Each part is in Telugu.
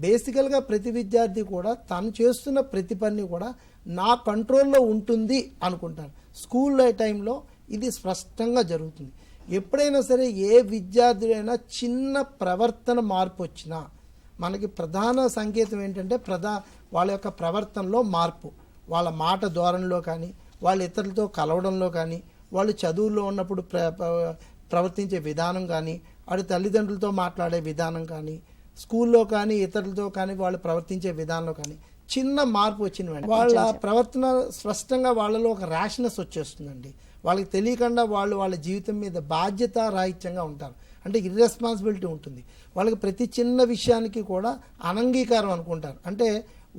బేసికల్గా ప్రతి విద్యార్థి కూడా తను చేస్తున్న ప్రతి పని కూడా నా కంట్రోల్లో ఉంటుంది అనుకుంటారు. స్కూల్ టైంలో ఇది స్పష్టంగా జరుగుతుంది. ఎప్పుడైనా సరే ఏ విద్యార్థులైనా చిన్న ప్రవర్తన మార్పు వచ్చినా మనకి ప్రధాన సంకేతం ఏంటంటే వాళ్ళ యొక్క ప్రవర్తనలో మార్పు, వాళ్ళ మాట ధోరణిలో కానీ, వాళ్ళు ఇతరులతో కలవడంలో కానీ, వాళ్ళు చదువుల్లో ఉన్నప్పుడు ప్రవర్తించే విధానం కానీ, వాడి తల్లిదండ్రులతో మాట్లాడే విధానం కానీ, స్కూల్లో కానీ ఇతరులతో కానీ వాళ్ళు ప్రవర్తించే విధానంలో కానీ చిన్న మార్పు వచ్చిన వెంటనే వాళ్ళ ప్రవర్తన స్పష్టంగా వాళ్ళలో ఒక ర్యాష్నెస్ వచ్చేస్తుందండి. వాళ్ళకి తెలియకుండా వాళ్ళ జీవితం మీద బాధ్యత రాహిత్యంగా ఉంటారు. అంటే ఇర్రెస్పాన్సిబిలిటీ ఉంటుంది. వాళ్ళకి ప్రతి చిన్న విషయానికి కూడా అనంగీకారం అనుకుంటారు. అంటే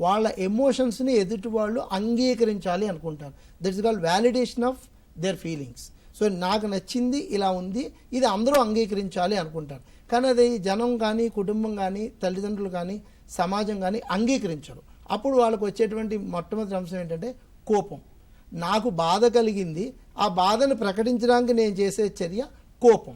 వాళ్ళ ఎమోషన్స్ని ఎదుటి వాళ్ళు అంగీకరించాలి అనుకుంటారు. That is called validation of their feelings. So నాకు నచ్చింది ఇలా ఉంది, ఇది అందరూ అంగీకరించాలి అనుకుంటారు. కానీ అది జనం కానీ, కుటుంబం కానీ, తల్లిదండ్రులు కానీ, సమాజం కానీ అంగీకరించరు. అప్పుడు వాళ్ళకు వచ్చేటువంటి మొట్టమొదటి అంశం ఏంటంటే కోపం. నాకు బాధ కలిగింది, ఆ బాధను ప్రకటించడానికి నేను చేసే చర్య కోపం.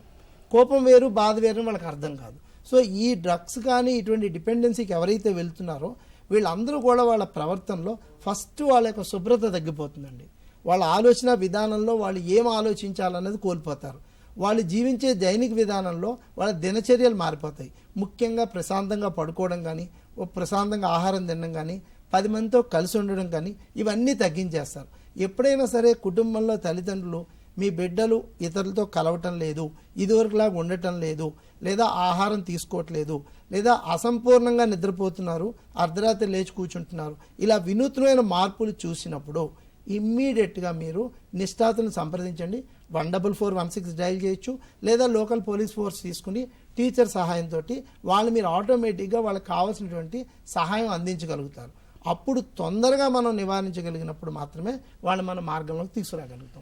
కోపం వేరు, బాధ వేరు వాళ్ళకి అర్థం కాదు. సో ఈ డ్రగ్స్ కానీ ఇటువంటి డిపెండెన్సీకి ఎవరైతే వెళ్తున్నారో వీళ్ళందరూ కూడా వాళ్ళ ప్రవర్తనలో ఫస్ట్ వాళ్ళ యొక్క శుభ్రత తగ్గిపోతుందండి. వాళ్ళ ఆలోచన విధానంలో వాళ్ళు ఏం ఆలోచించాలన్నది కోల్పోతారు. వాళ్ళు జీవించే దైనిక విధానంలో వాళ్ళ దినచర్యలు మారిపోతాయి. ముఖ్యంగా ప్రశాంతంగా పడుకోవడం కానీ, ప్రశాంతంగా ఆహారం తినడం కానీ, 10 మందితో కలిసి ఉండడం కానీ ఇవన్నీ తగ్గించేస్తారు. ఎప్పుడైనా సరే కుటుంబంలో తల్లిదండ్రులు మీ బిడ్డలు ఇతరులతో కలవటం లేదు, ఇదివరకులాగా ఉండటం లేదు, లేదా ఆహారం తీసుకోవట్లేదు, లేదా అసంపూర్ణంగా నిద్రపోతున్నారు, అర్ధరాత్రి లేచి కూర్చుంటున్నారు, ఇలా వినూత్నమైన మార్పులు చూసినప్పుడు ఇమ్మీడియట్గా మీరు నిష్ఠాతులను సంప్రదించండి. 14416 డయల్ చేయొచ్చు, లేదా లోకల్ పోలీస్ ఫోర్స్ తీసుకుని టీచర్ సహాయంతో వాళ్ళు మీరు ఆటోమేటిక్గా వాళ్ళకి కావాల్సినటువంటి సహాయం అందించగలుగుతారు. అప్పుడు తొందరగా మనం నివారించగలిగినప్పుడు మాత్రమే వాళ్ళు మన మార్గంలోకి తీసుకురాగలుగుతాం.